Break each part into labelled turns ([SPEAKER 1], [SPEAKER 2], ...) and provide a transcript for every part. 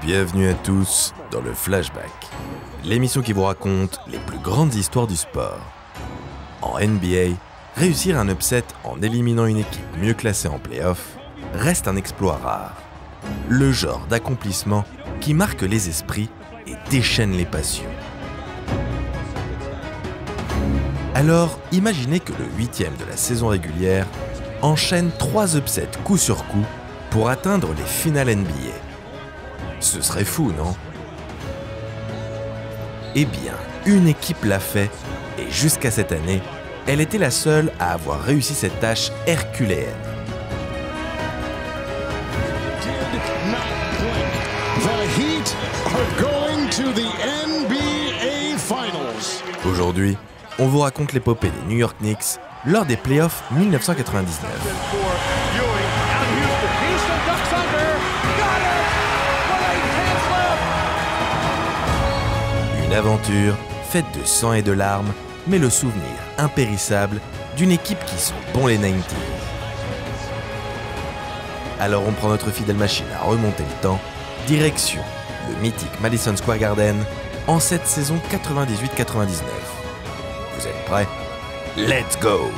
[SPEAKER 1] Bienvenue à tous dans le Flashback, l'émission qui vous raconte les plus grandes histoires du sport. En NBA, réussir un upset en éliminant une équipe mieux classée en play-off reste un exploit rare. Le genre d'accomplissement qui marque les esprits et déchaîne les passions. Alors, imaginez que le 8e de la saison régulière enchaîne 3 upsets coup sur coup pour atteindre les finales NBA. Ce serait fou, non? Eh bien, une équipe l'a fait, et jusqu'à cette année, elle était la seule à avoir réussi cette tâche herculéenne. Aujourd'hui, on vous raconte l'épopée des New York Knicks lors des playoffs 1999. Une aventure faite de sang et de larmes, mais le souvenir impérissable d'une équipe qui sent bon les 90s. Alors on prend notre fidèle machine à remonter le temps, direction le mythique Madison Square Garden en cette saison 98-99. Vous êtes prêts? Let's go!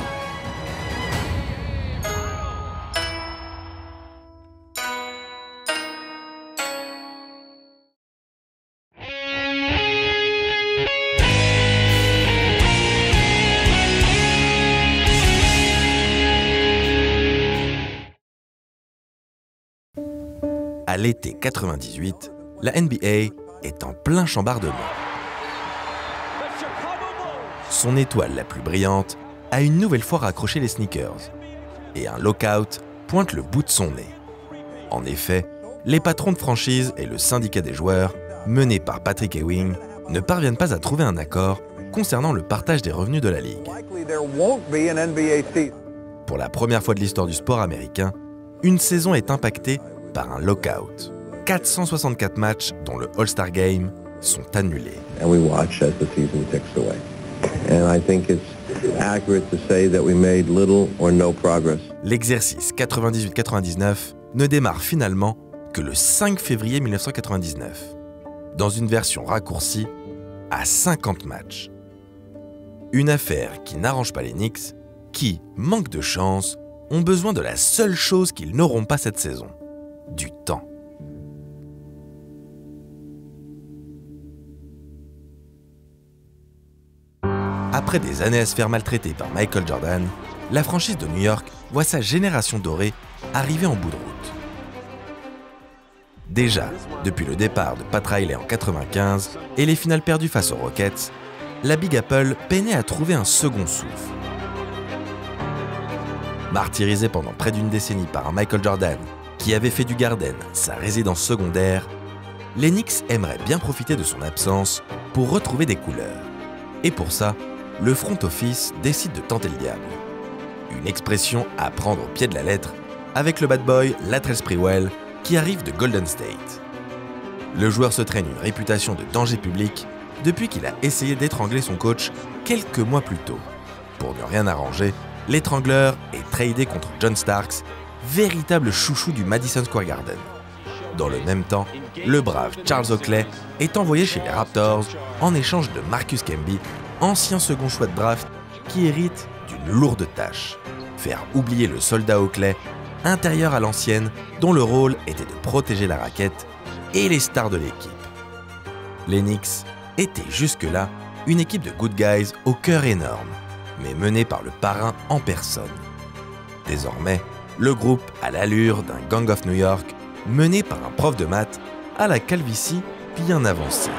[SPEAKER 1] À l'été 98, la NBA est en plein chambardement. Son étoile la plus brillante a une nouvelle fois raccroché les sneakers et un lockout pointe le bout de son nez. En effet, les patrons de franchise et le syndicat des joueurs, menés par Patrick Ewing, ne parviennent pas à trouver un accord concernant le partage des revenus de la ligue. Pour la première fois de l'histoire du sport américain, une saison est impactée par un lockout. 464 matchs, dont le All-Star Game, sont annulés. L'exercice 98-99 ne démarre finalement que le 5 février 1999, dans une version raccourcie à 50 matchs. Une affaire qui n'arrange pas les Knicks, qui, manque de chance, ont besoin de la seule chose qu'ils n'auront pas cette saison: du temps. Après des années à se faire maltraiter par Michael Jordan, la franchise de New York voit sa génération dorée arriver en bout de route. Déjà, depuis le départ de Pat Riley en 1995 et les finales perdues face aux Rockets, la Big Apple peinait à trouver un second souffle. Martyrisé pendant près d'une décennie par un Michael Jordan qui avait fait du Garden sa résidence secondaire, les Knicks aimeraient bien profiter de son absence pour retrouver des couleurs. Et pour ça, le front office décide de tenter le diable. Une expression à prendre au pied de la lettre avec le bad boy Latrell Sprewell qui arrive de Golden State. Le joueur se traîne une réputation de danger public depuis qu'il a essayé d'étrangler son coach quelques mois plus tôt. Pour ne rien arranger, l'étrangleur est tradé contre John Starks, véritable chouchou du Madison Square Garden. Dans le même temps, le brave Charles Oakley est envoyé chez les Raptors en échange de Marcus Camby, ancien second choix de draft qui hérite d'une lourde tâche: faire oublier le soldat Oakley, intérieur à l'ancienne, dont le rôle était de protéger la raquette et les stars de l'équipe. Les Knicks étaient jusque-là une équipe de good guys au cœur énorme, mais menée par le parrain en personne. Désormais, le groupe a l'allure d'un Gang of New York mené par un prof de maths à la calvitie bien avancée.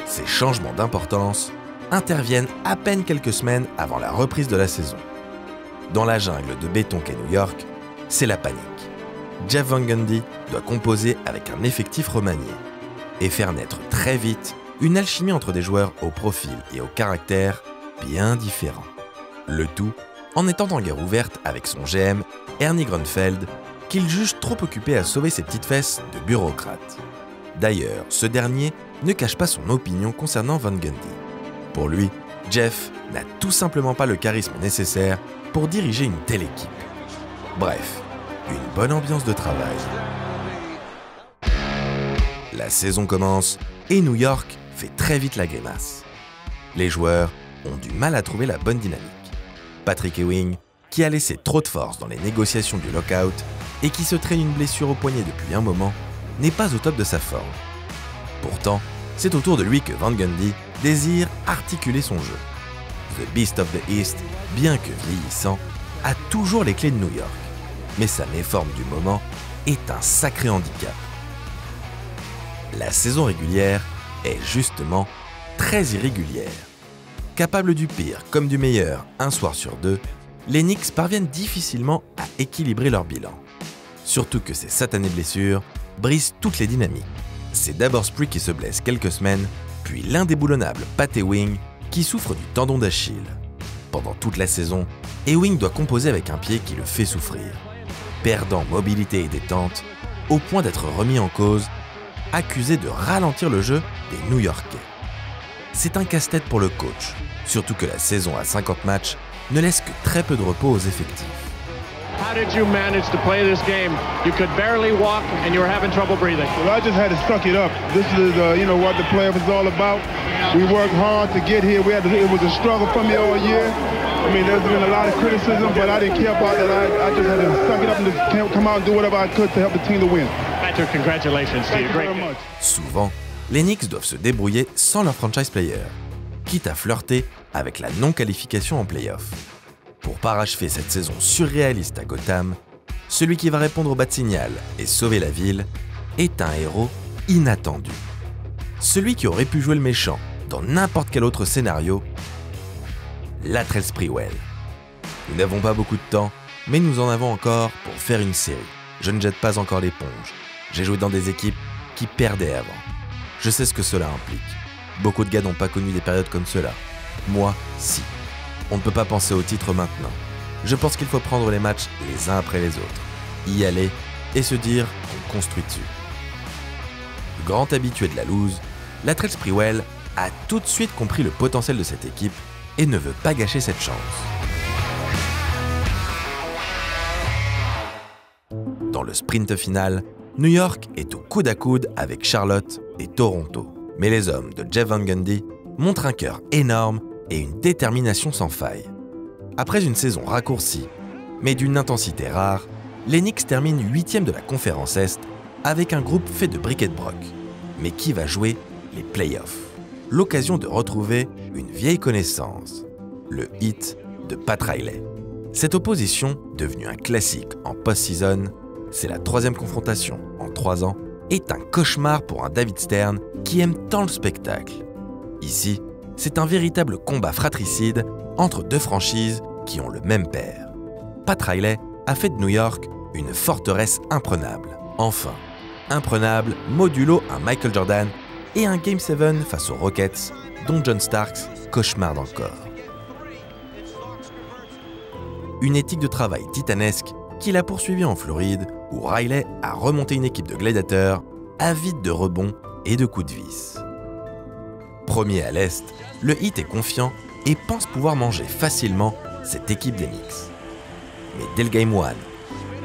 [SPEAKER 1] Ces changements d'importance interviennent à peine quelques semaines avant la reprise de la saison. Dans la jungle de béton qu'est New York, c'est la panique. Jeff Van Gundy doit composer avec un effectif remanié et faire naître très vite une alchimie entre des joueurs au profil et au caractère bien différents. Le tout en étant en guerre ouverte avec son GM, Ernie Grunfeld, qu'il juge trop occupé à sauver ses petites fesses de bureaucrate. D'ailleurs, ce dernier ne cache pas son opinion concernant Van Gundy. Pour lui, Jeff n'a tout simplement pas le charisme nécessaire pour diriger une telle équipe. Bref, une bonne ambiance de travail. La saison commence et New York fait très vite la grimace. Les joueurs ont du mal à trouver la bonne dynamique. Patrick Ewing, qui a laissé trop de force dans les négociations du lockout et qui se traîne une blessure au poignet depuis un moment, n'est pas au top de sa forme. Pourtant, c'est autour de lui que Van Gundy désire articuler son jeu. The Beast of the East, bien que vieillissant, a toujours les clés de New York, mais sa méforme du moment est un sacré handicap. La saison régulière est justement très irrégulière. Capables du pire comme du meilleur un soir sur deux, les Knicks parviennent difficilement à équilibrer leur bilan. Surtout que ces satanées blessures brisent toutes les dynamiques. C'est d'abord Spree qui se blesse quelques semaines, puis l'indéboulonnable Pat Ewing qui souffre du tendon d'Achille. Pendant toute la saison, Ewing doit composer avec un pied qui le fait souffrir, perdant mobilité et détente, au point d'être remis en cause, accusé de ralentir le jeu des New-Yorkais. C'est un casse-tête pour le coach, surtout que la saison à 50 matchs ne laisse que très peu de repos aux effectifs.
[SPEAKER 2] How did you manage to play this game? You could barely walk and you were having trouble breathing.
[SPEAKER 3] Well, I just had to suck it up. This is, what the playoff is all about. We worked hard to get here. It was a struggle for me all year. I mean, there's been a lot of criticism, but I didn't care about that. I just had to suck it up and just come out and do whatever I could to help the team to win.
[SPEAKER 2] Patrick, congratulations to you. Great game.
[SPEAKER 1] Souvent, les Knicks doivent se débrouiller sans leur franchise player, quitte à flirter avec la non-qualification en play-off. Pour parachever cette saison surréaliste à Gotham, celui qui va répondre au bas de signal et sauver la ville est un héros inattendu. Celui qui aurait pu jouer le méchant dans n'importe quel autre scénario, Latrell Sprewell. Nous n'avons pas beaucoup de temps, mais nous en avons encore pour faire une série. Je ne jette pas encore l'éponge. J'ai joué dans des équipes qui perdaient avant. Je sais ce que cela implique. Beaucoup de gars n'ont pas connu des périodes comme cela. Moi, si. On ne peut pas penser au titre maintenant. Je pense qu'il faut prendre les matchs les uns après les autres, y aller et se dire qu'on construit dessus. Grand habitué de la loose, Latrell Sprewell a tout de suite compris le potentiel de cette équipe et ne veut pas gâcher cette chance. Dans le sprint final, New York est au coude à coude avec Charlotte et Toronto. Mais les hommes de Jeff Van Gundy montrent un cœur énorme et une détermination sans faille. Après une saison raccourcie, mais d'une intensité rare, les Knicks terminent 8e de la conférence Est avec un groupe fait de briques et de broc. Mais qui va jouer les playoffs? L'occasion de retrouver une vieille connaissance, le Heat de Pat Riley. Cette opposition, devenue un classique en post-season, c'est la 3e confrontation en 3 ans, est un cauchemar pour un David Stern qui aime tant le spectacle. Ici, c'est un véritable combat fratricide entre deux franchises qui ont le même père. Pat Riley a fait de New York une forteresse imprenable. Enfin, imprenable modulo un Michael Jordan et un Game 7 face aux Rockets, dont John Starks cauchemarde encore. Une éthique de travail titanesque qu'il a poursuivie en Floride, où Riley a remonté une équipe de gladiateurs avide de rebonds et de coups de vis. Premier à l'Est, le Heat est confiant et pense pouvoir manger facilement cette équipe des Knicks. Mais dès le Game 1,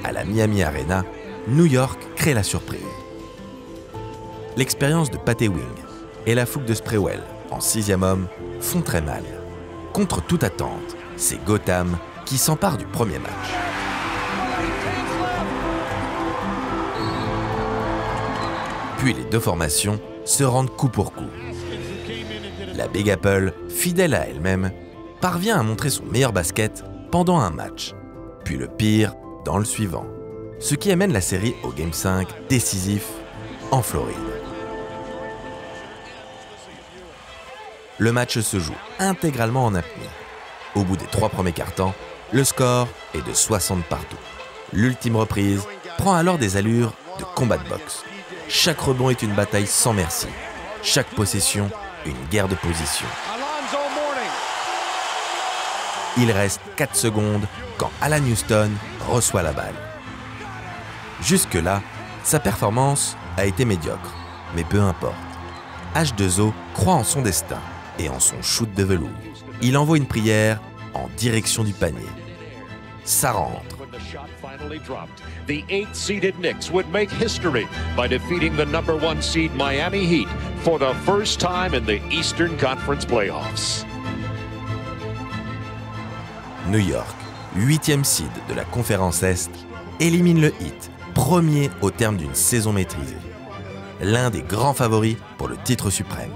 [SPEAKER 1] à la Miami Arena, New York crée la surprise. L'expérience de Pat Ewing et la fougue de Sprewell en 6e homme font très mal. Contre toute attente, c'est Gotham qui s'empare du premier match. Puis les deux formations se rendent coup pour coup. La Big Apple, fidèle à elle-même, parvient à montrer son meilleur basket pendant un match, puis le pire dans le suivant, ce qui amène la série au Game 5 décisif en Floride. Le match se joue intégralement en apnée. Au bout des 3 premiers quart-temps, le score est de 60 partout. L'ultime reprise prend alors des allures de combat de boxe. Chaque rebond est une bataille sans merci. Chaque possession, une guerre de position. Il reste 4 secondes quand Alan Houston reçoit la balle. Jusque-là, sa performance a été médiocre, mais peu importe. H2O croit en son destin et en son shoot de velours. Il envoie une prière en direction du panier. Ça rentre.
[SPEAKER 4] finally dropped. The 8th-seeded Knicks would make history by defeating the #1 seed Miami Heat for the first time in the Eastern Conference playoffs.
[SPEAKER 1] New York, 8e seed de la conférence Est, élimine le Heat, premier au terme d'une saison maîtrisée. L'un des grands favoris pour le titre suprême.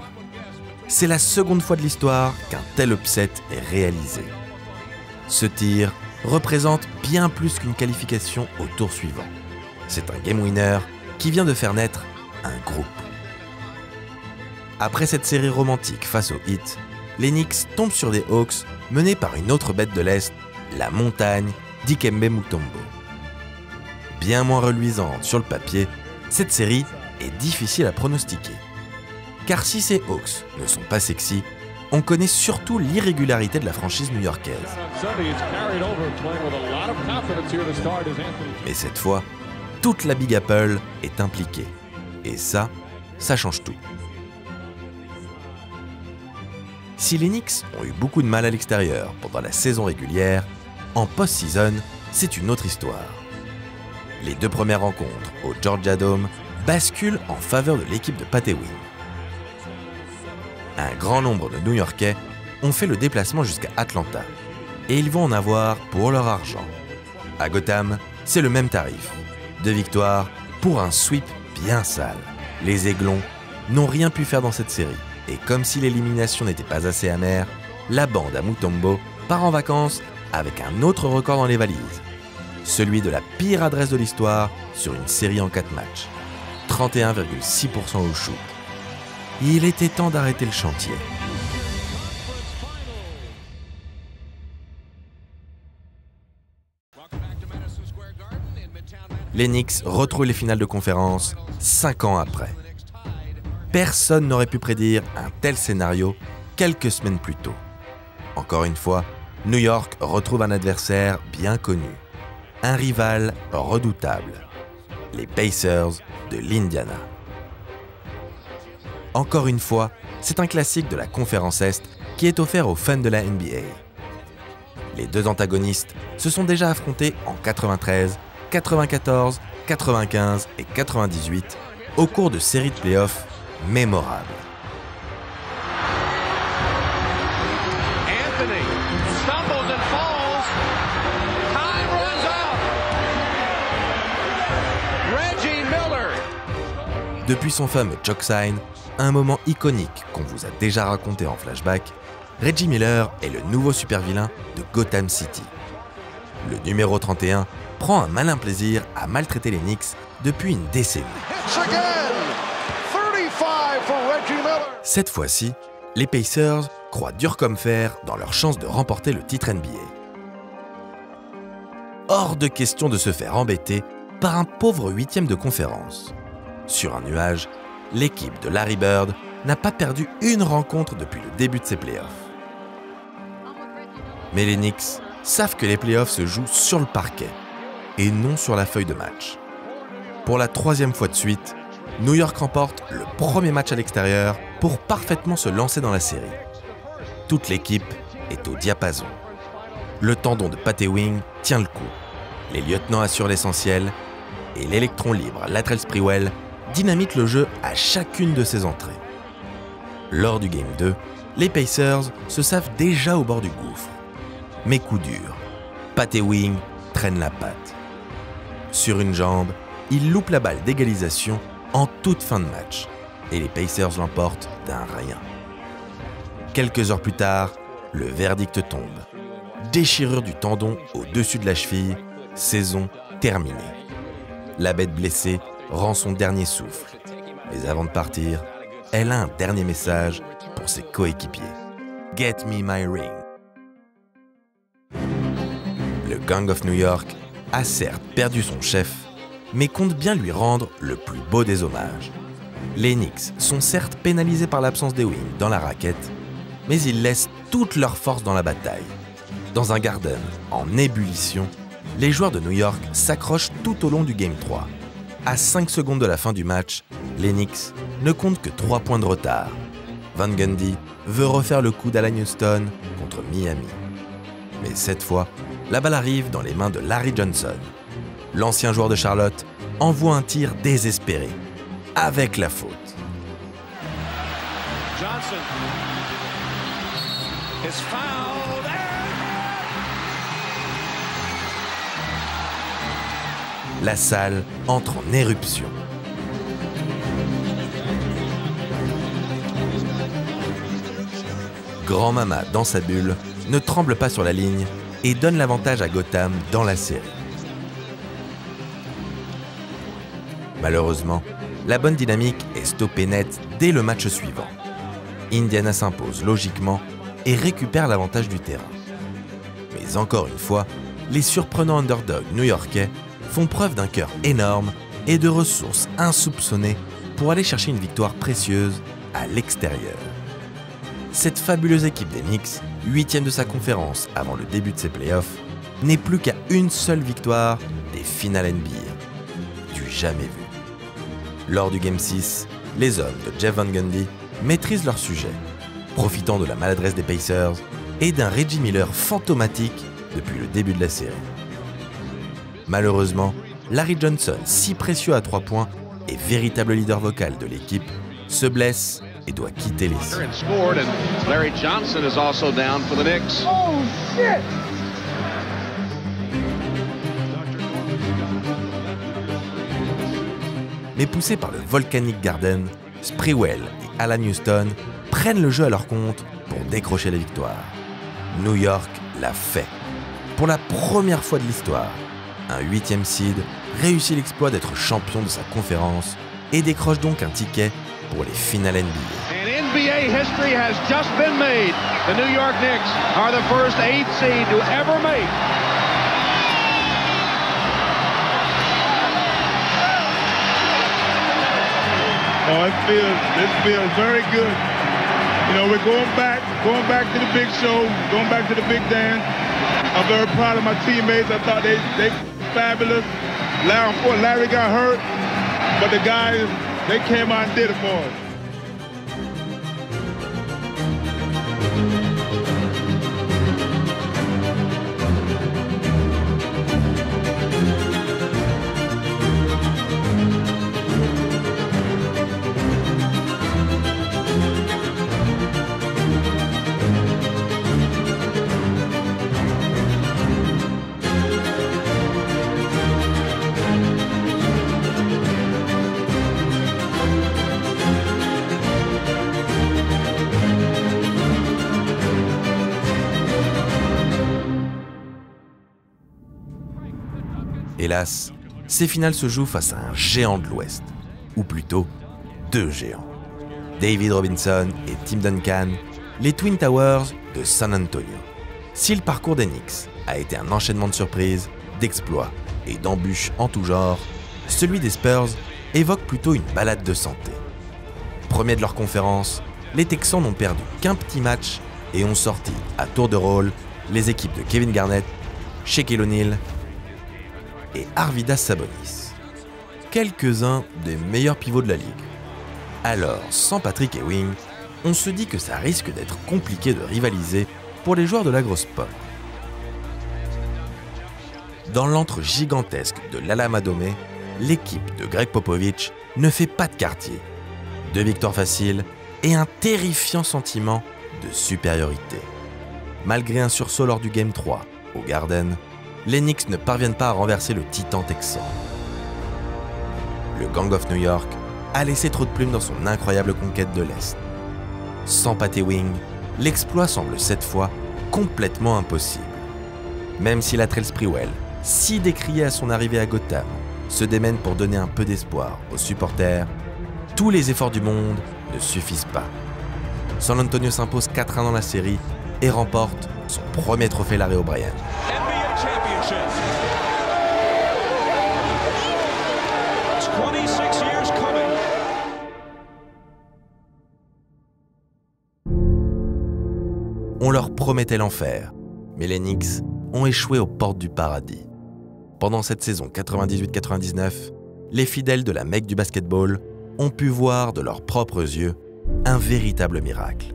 [SPEAKER 1] C'est la seconde fois de l'histoire qu'un tel upset est réalisé. Ce tir représente bien plus qu'une qualification au tour suivant. C'est un game winner qui vient de faire naître un groupe. Après cette série romantique face aux Heat, les Knicks tombent sur des Hawks menés par une autre bête de l'Est, la montagne Dikembe Mutombo. Bien moins reluisante sur le papier, cette série est difficile à pronostiquer. Car si ces Hawks ne sont pas sexy, on connaît surtout l'irrégularité de la franchise new-yorkaise. Mais cette fois, toute la Big Apple est impliquée. Et ça change tout. Si les Knicks ont eu beaucoup de mal à l'extérieur pendant la saison régulière, en post-season, c'est une autre histoire. Les 2 premières rencontres au Georgia Dome basculent en faveur de l'équipe de Pat Ewing. Un grand nombre de New-Yorkais ont fait le déplacement jusqu'à Atlanta et ils vont en avoir pour leur argent. À Gotham, c'est le même tarif. 2 victoires pour un sweep bien sale. Les Aiglons n'ont rien pu faire dans cette série et comme si l'élimination n'était pas assez amère, la bande à Mutombo part en vacances avec un autre record dans les valises. Celui de la pire adresse de l'histoire sur une série en 4 matchs. 31,6% au shoot. Il était temps d'arrêter le chantier. Les Knicks retrouvent les finales de conférence 5 ans après. Personne n'aurait pu prédire un tel scénario quelques semaines plus tôt. Encore une fois, New York retrouve un adversaire bien connu. Un rival redoutable. Les Pacers de l'Indiana. Encore une fois, c'est un classique de la conférence Est qui est offert aux fans de la NBA. Les 2 antagonistes se sont déjà affrontés en 93, 94, 95 et 98 au cours de séries de playoffs mémorables.
[SPEAKER 2] Anthony stumbles and falls. Time runs out. Reggie Miller.
[SPEAKER 1] Depuis son fameux choke sign, un moment iconique qu'on vous a déjà raconté en flashback, Reggie Miller est le nouveau super-vilain de Gotham City. Le numéro 31 prend un malin plaisir à maltraiter les Knicks depuis une décennie. Cette fois-ci, les Pacers croient dur comme fer dans leur chance de remporter le titre NBA. Hors de question de se faire embêter par un pauvre 8e de conférence. Sur un nuage, l'équipe de Larry Bird n'a pas perdu une rencontre depuis le début de ses playoffs. Mais les Knicks savent que les playoffs se jouent sur le parquet et non sur la feuille de match. Pour la 3e fois de suite, New York remporte le premier match à l'extérieur pour parfaitement se lancer dans la série. Toute l'équipe est au diapason. Le tendon de Pat Ewing tient le coup. Les lieutenants assurent l'essentiel et l'électron libre Latrell Sprewell dynamite le jeu à chacune de ses entrées. Lors du Game 2, les Pacers se savent déjà au bord du gouffre. Mais coup dur, Pat Ewing traîne la patte. Sur une jambe, il loupe la balle d'égalisation en toute fin de match et les Pacers l'emportent d'un rien. Quelques heures plus tard, le verdict tombe. Déchirure du tendon au-dessus de la cheville, saison terminée. La bête blessée rend son dernier souffle. Mais avant de partir, elle a un dernier message pour ses coéquipiers. Get me my ring. Le Gang of New York a certes perdu son chef, mais compte bien lui rendre le plus beau des hommages. Les Knicks sont certes pénalisés par l'absence d'Ewing dans la raquette, mais ils laissent toute leur force dans la bataille. Dans un Garden en ébullition, les joueurs de New York s'accrochent tout au long du Game 3. À 5 secondes de la fin du match, les Knicks ne comptent que 3 points de retard. Van Gundy veut refaire le coup d'Alan Houston contre Miami. Mais cette fois, la balle arrive dans les mains de Larry Johnson. l'ancien joueur de Charlotte envoie un tir désespéré, avec la faute.
[SPEAKER 4] Johnson is fouled.
[SPEAKER 1] La salle entre en éruption. Grand Mama, dans sa bulle, ne tremble pas sur la ligne et donne l'avantage à Gotham dans la série. Malheureusement, la bonne dynamique est stoppée net dès le match suivant. Indiana s'impose logiquement et récupère l'avantage du terrain. Mais encore une fois, les surprenants underdogs new-yorkais font preuve d'un cœur énorme et de ressources insoupçonnées pour aller chercher une victoire précieuse à l'extérieur. Cette fabuleuse équipe des Knicks, 8e de sa conférence avant le début de ses playoffs, n'est plus qu'à une seule victoire des finales NBA. Du jamais vu. Lors du Game 6, les hommes de Jeff Van Gundy maîtrisent leur sujet, profitant de la maladresse des Pacers et d'un Reggie Miller fantomatique depuis le début de la série. Malheureusement, Larry Johnson, si précieux à 3 points et véritable leader vocal de l'équipe, se blesse et doit quitter les cieux.
[SPEAKER 2] Larry Johnson is also down for the Knicks.
[SPEAKER 3] Oh, shit!
[SPEAKER 1] Mais poussés par le Volcanic Garden, Sprewell et Alan Houston prennent le jeu à leur compte pour décrocher la victoire. New York l'a fait. Pour la première fois de l'histoire, un 8e seed réussit l'exploit d'être champion de sa conférence et décroche donc un ticket pour les finales NBA.
[SPEAKER 2] And NBA history has just been made. The New York Knicks are the first 8th seed to ever make.
[SPEAKER 3] Oh, this feels very good. You know, we're going back to the big show, going back to the big dance. I'm very proud of my teammates. I thought they fabulous. Larry got hurt, but the guys, they came out and did it for us.
[SPEAKER 1] Hélas, ces finales se jouent face à un géant de l'Ouest, ou plutôt deux géants. David Robinson et Tim Duncan, les Twin Towers de San Antonio. Si le parcours des Knicks a été un enchaînement de surprises, d'exploits et d'embûches en tout genre, celui des Spurs évoque plutôt une balade de santé. Premiers de leur conférence, les Texans n'ont perdu qu'un petit match et ont sorti à tour de rôle les équipes de Kevin Garnett, Shaquille O'Neal et Arvydas Sabonis. Quelques-uns des meilleurs pivots de la ligue. Alors, sans Patrick Ewing, on se dit que ça risque d'être compliqué de rivaliser pour les joueurs de la grosse pomme. Dans l'antre gigantesque de l'Alama Dome, l'équipe de Greg Popovich ne fait pas de quartier. 2 victoires faciles et un terrifiant sentiment de supériorité. Malgré un sursaut lors du Game 3 au Garden, les Knicks ne parviennent pas à renverser le titan texan. Le Gang of New York a laissé trop de plumes dans son incroyable conquête de l'Est. Sans Pat Ewing, l'exploit semble cette fois complètement impossible. Même si Latrell Sprewell, si décrié à son arrivée à Gotham, se démène pour donner un peu d'espoir aux supporters, tous les efforts du monde ne suffisent pas. San Antonio s'impose 4-1 dans la série et remporte son premier trophée Larry O'Brien.
[SPEAKER 4] NBA championship. It's 26 years coming.
[SPEAKER 1] On leur promettait l'enfer, mais les Knicks ont échoué aux portes du paradis. Pendant cette saison 98-99, les fidèles de la Mecque du basketball ont pu voir de leurs propres yeux un véritable miracle.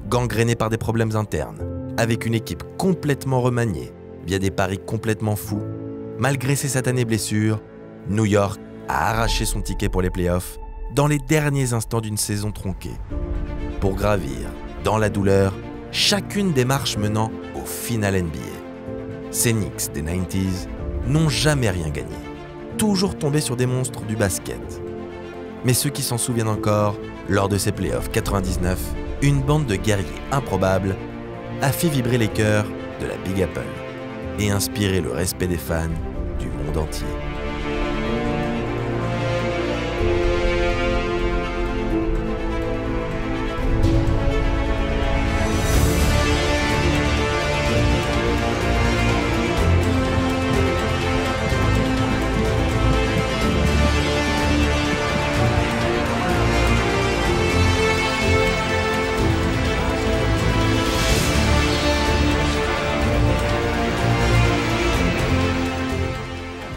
[SPEAKER 1] Gangrénés par des problèmes internes, avec une équipe complètement remaniée via des paris complètement fous, Malgré ses satanées blessures, New York a arraché son ticket pour les playoffs dans les derniers instants d'une saison tronquée, pour gravir, dans la douleur, chacune des marches menant au final NBA. Ces Knicks des 90s n'ont jamais rien gagné, toujours tombés sur des monstres du basket. Mais ceux qui s'en souviennent encore, lors de ces playoffs 99, une bande de guerriers improbables a fait vibrer les cœurs de la Big Apple et inspiré le respect des fans du monde entier.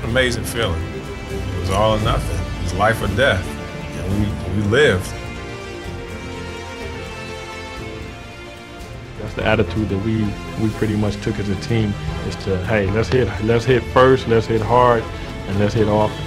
[SPEAKER 5] Amazing feeling. It was all or nothing. It was life or death. And we lived.
[SPEAKER 6] That's the attitude that we pretty much took as a team, is to, hey, let's hit first, let's hit hard, and let's hit often.